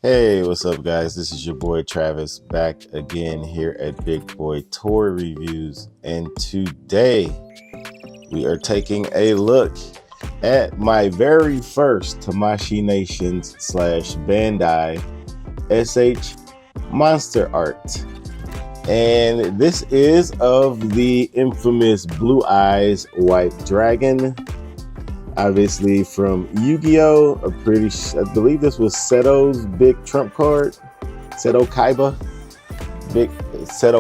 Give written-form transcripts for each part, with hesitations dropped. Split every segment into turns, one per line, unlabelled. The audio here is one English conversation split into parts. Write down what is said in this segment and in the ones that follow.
Hey, what's up, guys? This is your boy Travis back again here at Big Boy Toy Reviews, and today we are taking a look at my very first Tamashii Nations / Bandai SH Monster Art. And this is of the infamous Blue Eyes White Dragon, obviously from Yu-Gi-Oh! I believe this was Seto's big trump card. Seto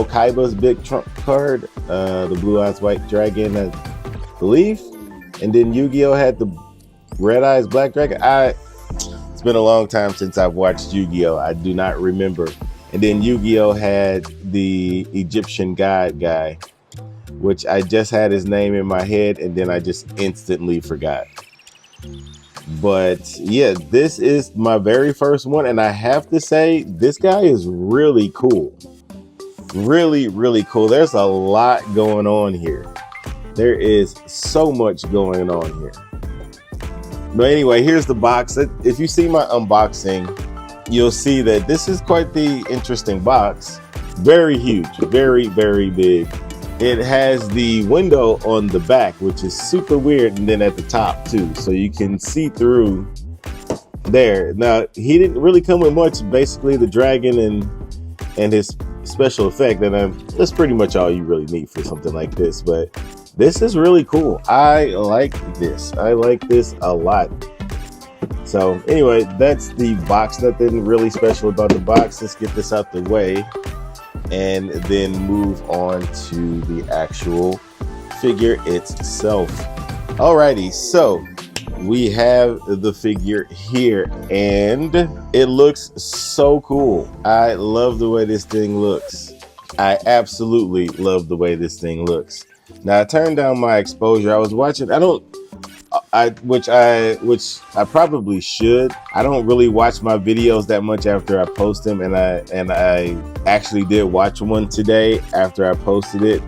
Kaiba's big trump card. The Blue Eyes White Dragon, I believe. And then Yu-Gi-Oh! Had the Red Eyes Black Dragon. It's been a long time since I've watched Yu-Gi-Oh! I do not remember. And then Yu-Gi-Oh! Had the Egyptian God guy, which I just had his name in my head and then I just instantly forgot. But yeah, this is my very first one, and I have to say, this guy is really cool. Really, really cool. There's a lot going on here. There is so much going on here. But anyway, here's the box. If you see my unboxing, you'll see that this is quite the interesting box. Very huge, very, very big. It has the window on the back, which is super weird, and then at the top too, so you can see through there. Now, he didn't really come with much, basically the dragon and his special effect, and that's pretty much all you really need for something like this. But this is really cool. I like this. I like this a lot. So anyway, that's the box. Nothing really special about the box. Let's get this out the way and then move on to the actual figure itself. Alrighty, so we have the figure here, and it looks so cool. I love the way this thing looks. I absolutely love the way this thing looks. Now, I turned down my exposure. I was watching, which I probably should. I don't really watch my videos that much after I post them, and I actually did watch one today after I posted it,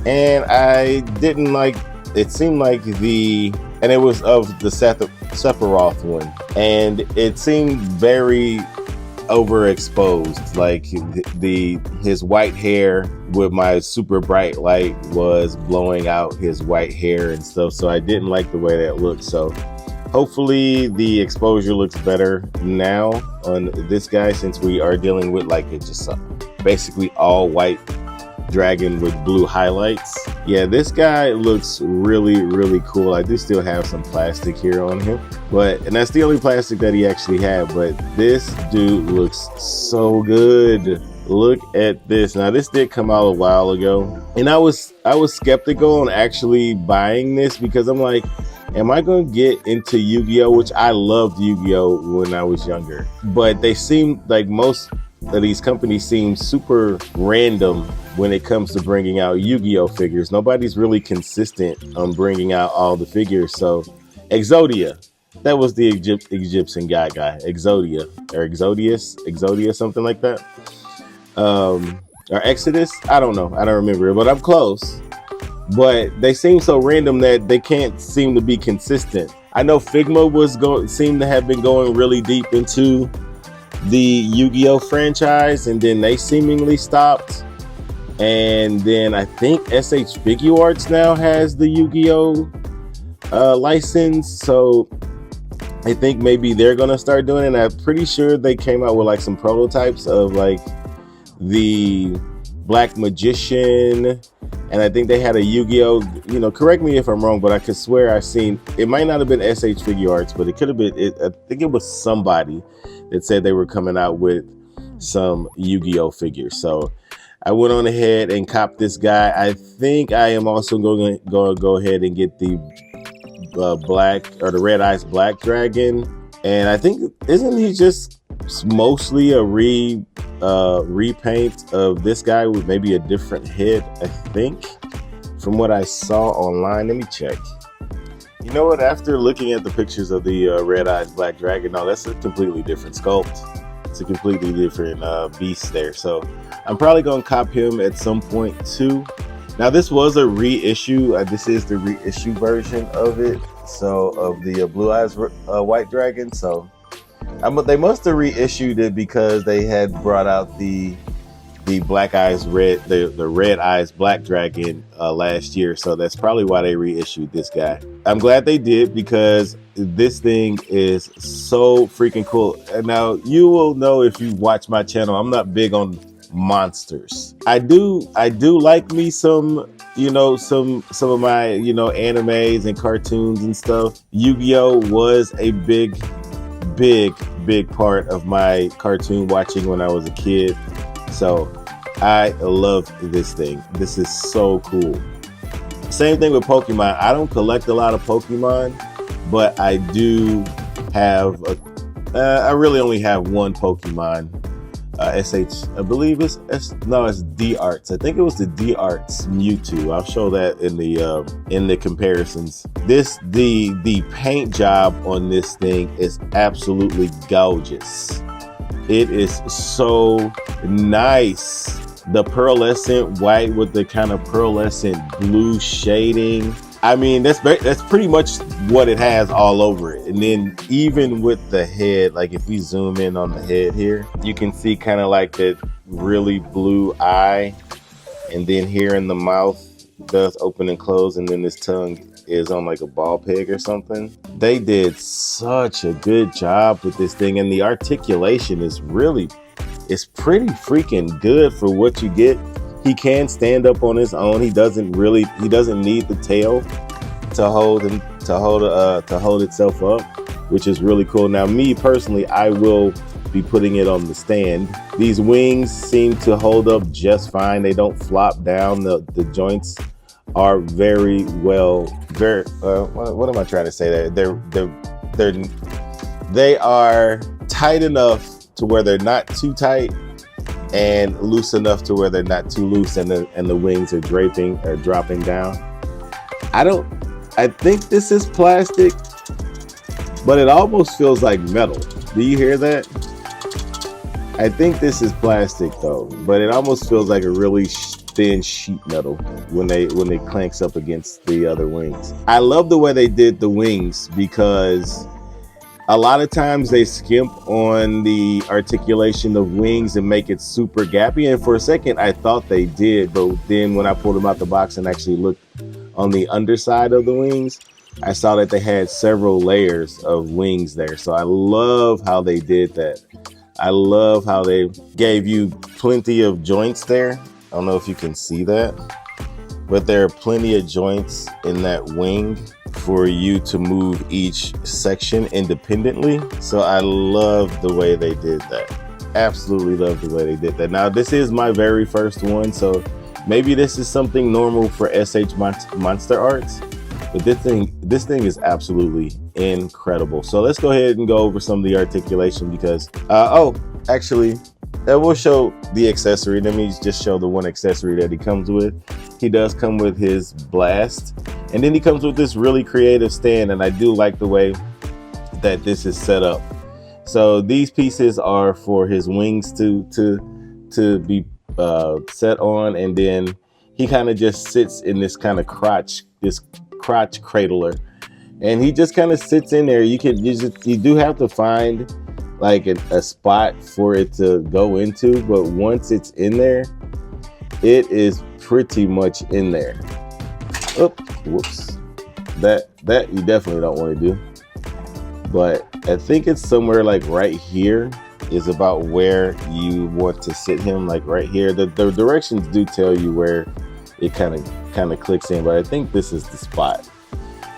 and I didn't like. It seemed like and it was of the Sephiroth one, and it seemed very overexposed. Like his white hair with my super bright light was blowing out his white hair and stuff, so I didn't like the way that looked. So hopefully the exposure looks better now on this guy, since we are dealing with like it's just basically all white dragon with blue highlights. Yeah, this guy looks really, really cool. I do still have some plastic here on him, and that's the only plastic that he actually had. But this dude looks so good. Look at this. Now, this did come out a while ago, and I was skeptical on actually buying this, because I'm like, am I going to get into Yu-Gi-Oh? Which I loved Yu-Gi-Oh when I was younger, but they seem like most of these companies seem super random when it comes to bringing out Yu-Gi-Oh figures. Nobody's really consistent on bringing out all the figures. So Exodia, that was the Egyptian guy, Exodia or Exodia, something like that. Or Exodus, I don't know, I don't remember, but I'm close. But they seem so random that they can't seem to be consistent. I know Figma seemed to have been going really deep into the Yu-Gi-Oh franchise, and then they seemingly stopped. And then I think SH Figuarts now has the Yu-Gi-Oh license, so I think maybe they're gonna start doing it. And I'm pretty sure they came out with like some prototypes of like the Black Magician, and I think they had a Yu-Gi-Oh, correct me if I'm wrong, but I could swear I've seen, it might not have been SH Figuarts, but it could have been, I think it was somebody that said they were coming out with some Yu-Gi-Oh figures. So I went on ahead and copped this guy. I think I am also going to go ahead and get the black, or the Red Eyes Black Dragon. And I think, isn't he just mostly a repaint of this guy with maybe a different head, I think, from what I saw online? Let me check. You know what? After looking at the pictures of the Red Eyes Black Dragon, no, that's a completely different sculpt. It's a completely different beast there. So I'm probably going to cop him at some point too. Now, this was a reissue. This is the reissue version of it. So of the Blue Eyes White Dragon. So They must have reissued it because they had brought out the Black Eyes Red, the Red Eyes Black Dragon last year. So that's probably why they reissued this guy. I'm glad they did because this thing is so freaking cool. And now you will know if you watch my channel, I'm not big on monsters. I do like me some, some of my, animes and cartoons and stuff. Yu-Gi-Oh was a big part of my cartoon watching when I was a kid. So I love this thing. This is so cool. Same thing with Pokemon. I don't collect a lot of Pokemon, but I do have I really only have one Pokemon. I believe it's D-Arts. I think it was the D-Arts Mewtwo. I'll show that in the comparisons. The paint job on this thing is absolutely gorgeous. It is so nice. The pearlescent white with the kind of pearlescent blue shading. I mean, that's pretty much what it has all over it. And then even with the head, like if we zoom in on the head here, you can see kind of like that really blue eye. And then here in the mouth does open and close, and then this tongue is on like a ball peg or something. They did such a good job with this thing, and the articulation is pretty freaking good for what you get. He can stand up on his own. He doesn't need the tail to hold itself up, which is really cool. Now, me personally, I will be putting it on the stand. These wings seem to hold up just fine. They don't flop down. The joints are very what am I trying to say there? They are tight enough to where they're not too tight and loose enough to where they're not too loose, and the wings are dropping down. I think this is plastic, but it almost feels like metal. Do you hear that? I think this is plastic though, but it almost feels like a really thin sheet metal when it clanks up against the other wings. I love the way they did the wings because a lot of times they skimp on the articulation of wings and make it super gappy. And for a second, I thought they did, but then when I pulled them out the box and actually looked on the underside of the wings, I saw that they had several layers of wings there. So I love how they did that. I love how they gave you plenty of joints there. I don't know if you can see that, but there are plenty of joints in that wing for you to move each section independently. So I love the way they did that. Absolutely love the way they did that. Now, this is my very first one, so maybe this is something normal for SH Monster Arts, but this thing is absolutely incredible. So let's go ahead and go over some of the articulation because, actually, we'll show the accessory. Let me just show the one accessory that he comes with. He does come with his blast, and then he comes with this really creative stand, and I do like the way that this is set up. So these pieces are for his wings to be set on, and then he kind of just sits in this kind of crotch cradler, and he just kind of sits in there. You do have to find like a spot for it to go into, but once it's in there, it is pretty much in there. Oh, whoops. That you definitely don't want to do. But I think it's somewhere like right here is about where you want to sit him, like right here. The directions do tell you where it kind of clicks in, but I think this is the spot.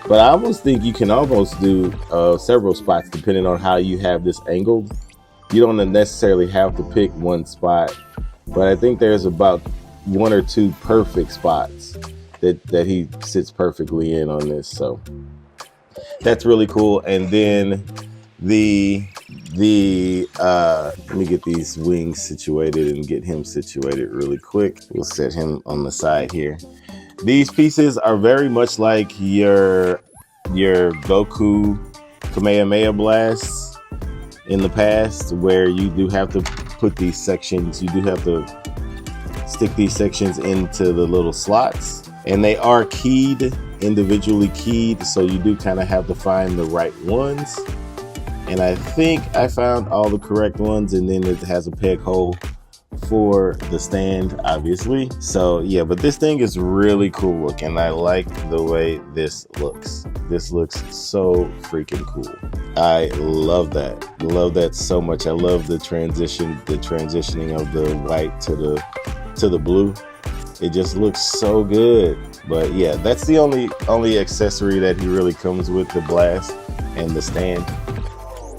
But I almost think you can almost do several spots depending on how you have this angled. You don't necessarily have to pick one spot, but I think there's about one or two perfect spots that he sits perfectly in on this. So that's really cool. And then let me get these wings situated and get him situated really quick. We'll set him on the side here. These pieces are very much like your Goku Kamehameha blasts in the past, where you do have to put these sections, you do have to stick these sections into the little slots, and they are individually keyed, so you do kind of have to find the right ones. And I think I found all the correct ones, and then it has a peg hole for the stand, obviously. So yeah, but this thing is really cool looking. I like the way this looks. This looks so freaking cool. I love that so much. I love the transitioning of the white to the blue. It just looks so good. But yeah, that's the only accessory that he really comes with, the blast and the stand.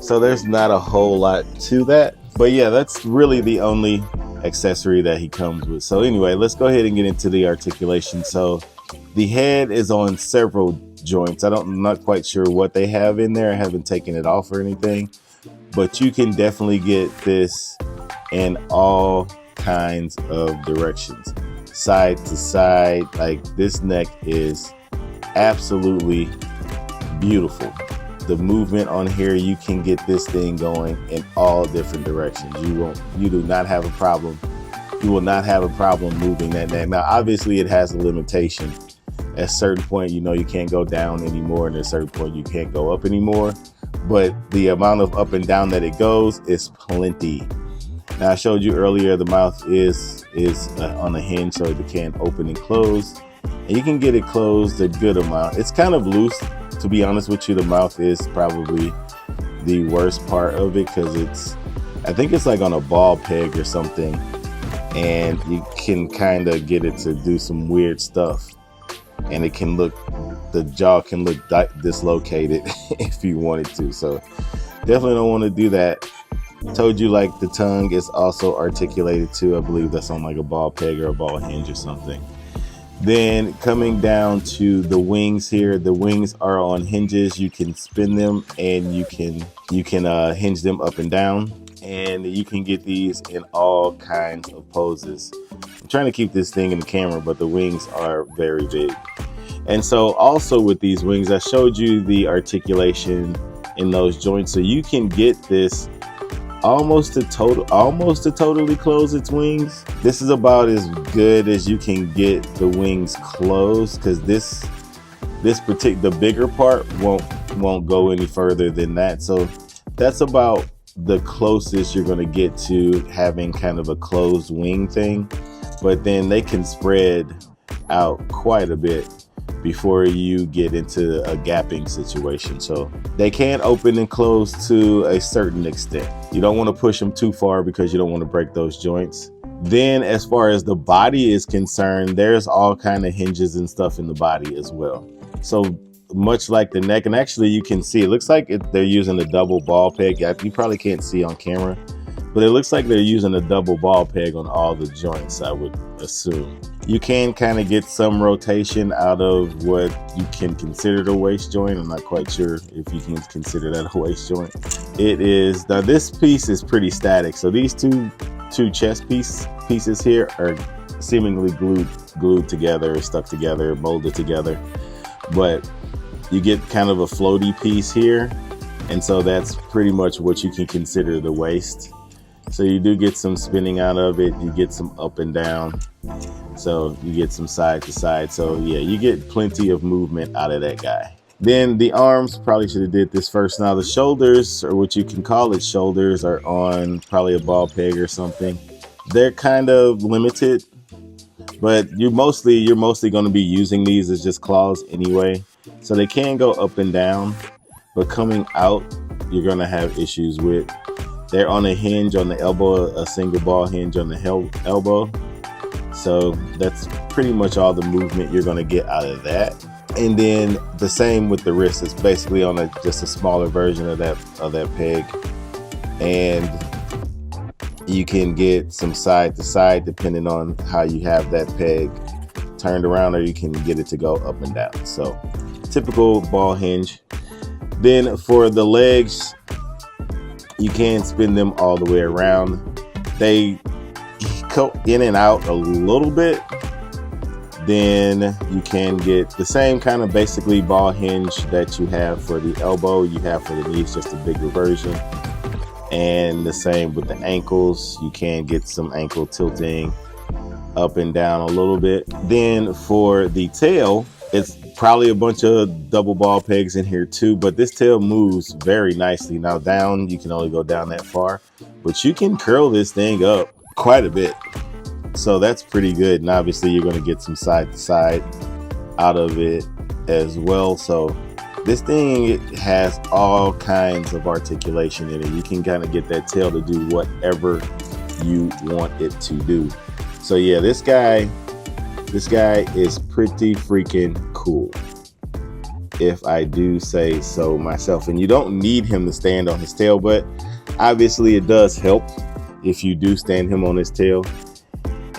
So there's not a whole lot to that. But yeah, that's really the only accessory that he comes with. So anyway, let's go ahead and get into the articulation. So the head is on several joints. I'm not quite sure what they have in there. I haven't taken it off or anything, but you can definitely get this in all kinds of directions, side to side. Like, this neck is absolutely beautiful. The movement on here, you can get this thing going in all different directions. You do not have a problem. You will not have a problem moving that neck. Now, obviously it has a limitation. At a certain point, you can't go down anymore, and at a certain point you can't go up anymore. But the amount of up and down that it goes is plenty. Now, I showed you earlier the mouth is on a hinge, so it can open and close. And you can get it closed a good amount. It's kind of loose. To be honest with you, the mouth is probably the worst part of it, because I think it's like on a ball peg or something, and you can kind of get it to do some weird stuff, and the jaw can look dislocated if you wanted to. So definitely don't want to do that. Told you, like, the tongue is also articulated too. I believe that's on like a ball peg or a ball hinge or something. Then coming down to the wings here, the wings are on hinges. You can spin them, and you can hinge them up and down, and you can get these in all kinds of poses. I'm trying to keep this thing in the camera, but the wings are very big. And so also with these wings, I showed you the articulation in those joints, so you can get this almost to totally close its wings. This is about as good as you can get the wings closed, because the bigger part won't go any further than that. So that's about the closest you're going to get to having kind of a closed wing thing. But then they can spread out quite a bit before you get into a gapping situation. So they can open and close to a certain extent. You don't want to push them too far, because you don't want to break those joints. Then as far as the body is concerned, there's all kind of hinges and stuff in the body as well. So much like the neck, and actually you can see, it looks like they're using a double ball peg. You probably can't see on camera, but it looks like they're using a double ball peg on all the joints, I would assume. You can kind of get some rotation out of what you can consider the waist joint. I'm not quite sure if you can consider that a waist joint. Now this piece is pretty static. So these two chest pieces here are seemingly glued together, stuck together, molded together. But you get kind of a floaty piece here. And so that's pretty much what you can consider the waist. So you do get some spinning out of it. You get some up and down. So you get some side to side. So yeah, you get plenty of movement out of that guy. Then the arms, probably should have did this first. Now the shoulders, or what you can call it shoulders, are on probably a ball peg or something. They're kind of limited, but you're mostly going to be using these as just claws anyway. So they can go up and down, but coming out, you're going to have issues with. They're on a hinge on the elbow, a single ball hinge on the elbow. So that's pretty much all the movement you're going to get out of that. And then the same with the wrist. It's basically on just a smaller version of that peg. And you can get some side to side depending on how you have that peg turned around, or you can get it to go up and down. So typical ball hinge. Then for the legs, you can spin them all the way around. They go in and out a little bit. Then you can get the same kind of basically ball hinge that you have for the elbow, you have for the knees, just a bigger version. And the same with the ankles. You can get some ankle tilting up and down a little bit. Then for the tail, It's probably a bunch of double ball pegs in here too, but this tail moves very nicely. Now down, you can only go down that far, but you can curl this thing up quite a bit. So that's pretty good. And obviously you're going to get some side to side out of it as well. So this thing, it has all kinds of articulation in it. You can kind of get that tail to do whatever you want it to do. So yeah, this guy is pretty freaking cool, if I do say so myself. And you don't need him to stand on his tail, but obviously it does help if you do stand him on his tail.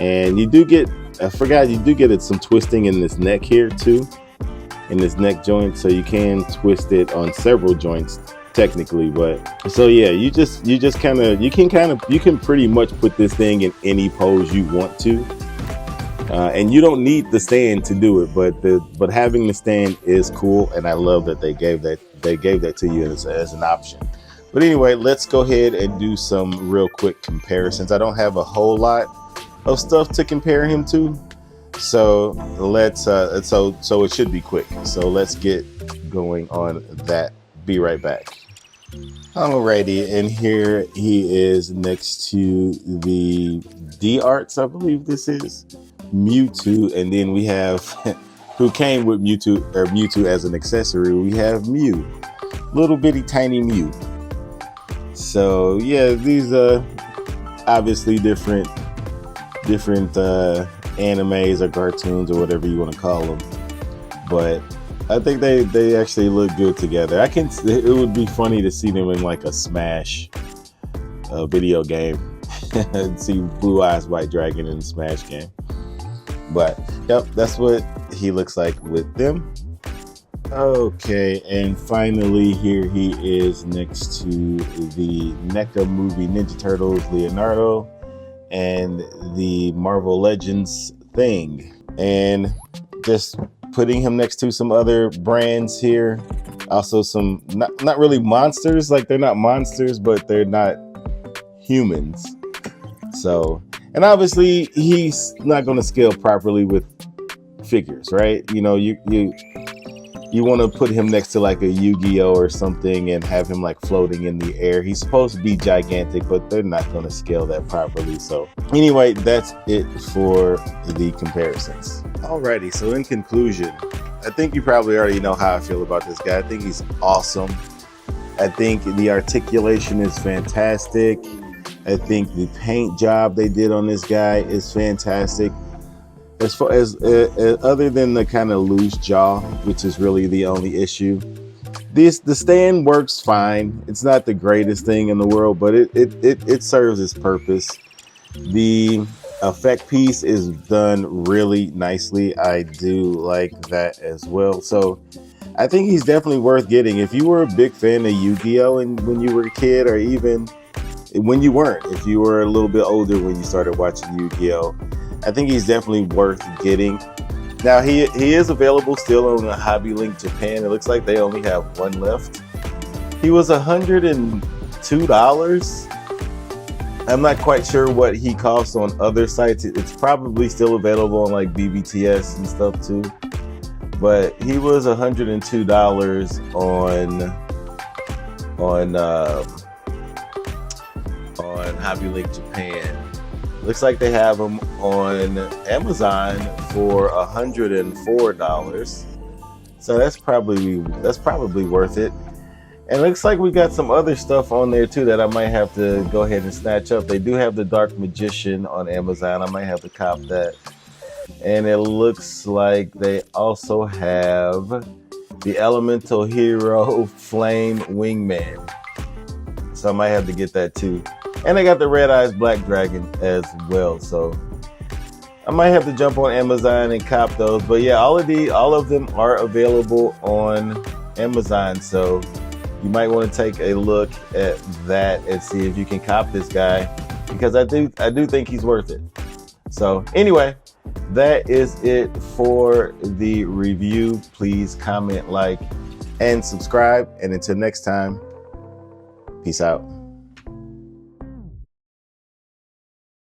And you do get, I forgot, you do get some twisting in this neck here too, in this neck joint. So you can twist it on several joints technically, but so yeah, you can pretty much put this thing in any pose you want to. And you don't need the stand to do it, but having the stand is cool, and I love that they gave that to you as an option. But anyway, let's go ahead and do some real quick comparisons. I don't have a whole lot of stuff to compare him to, so let's so it should be quick. So let's get going on that. Be right back. Alrighty, and here he is next to the D-Arts, I believe this is. Mewtwo, and then we have who came with Mewtwo as an accessory. We have Mew, little bitty tiny Mew. So yeah, these are obviously different animes or cartoons or whatever you want to call them, but I think they actually look good together. It would be funny to see them in like a Smash video game and see Blue Eyes White Dragon in the Smash game. But yep, that's what he looks like with them. Okay, and finally here he is next to the NECA movie Ninja Turtles Leonardo and the Marvel Legends Thing. And just putting him next to some other brands here. Also some, not really monsters, like they're not monsters, but they're not humans. So, and obviously he's not going to scale properly with figures, right? You know, you want to put him next to like a Yu-Gi-Oh or something and have him like floating in the air. He's supposed to be gigantic, but they're not going to scale that properly. So anyway, that's it for the comparisons. Alrighty, so in conclusion, I think you probably already know how I feel about this guy. I think he's awesome. I think the articulation is fantastic. I think the paint job they did on this guy is fantastic. As far as other than the kind of loose jaw, which is really the only issue, the stand works fine. It's not the greatest thing in the world, but it serves its purpose. The effect piece is done really nicely. I do like that as well. So I think he's definitely worth getting. If you were a big fan of Yu-Gi-Oh! And when you were a kid, or even when you weren't, if you were a little bit older when you started watching Yu-Gi-Oh!, I think he's definitely worth getting. Now he is available still on the Hobby Link Japan. It looks like they only have one left. He was $102. I'm not quite sure what he costs on other sites. It's probably still available on like BBTS and stuff too. But he was $102 on Hobby Link Japan. Looks like they have them on Amazon for $104. So that's probably worth it. And it looks like we got some other stuff on there too that I might have to go ahead and snatch up. They do have the Dark Magician on Amazon. I might have to cop that. And it looks like they also have the Elemental Hero Flame Wingman. So I might have to get that too. And they got the Red Eyes Black Dragon as well. So I might have to jump on Amazon and cop those. But yeah, all of them are available on Amazon. So you might want to take a look at that and see if you can cop this guy, because I do think he's worth it. So anyway, that is it for the review. Please comment, like, and subscribe. And until next time, peace out.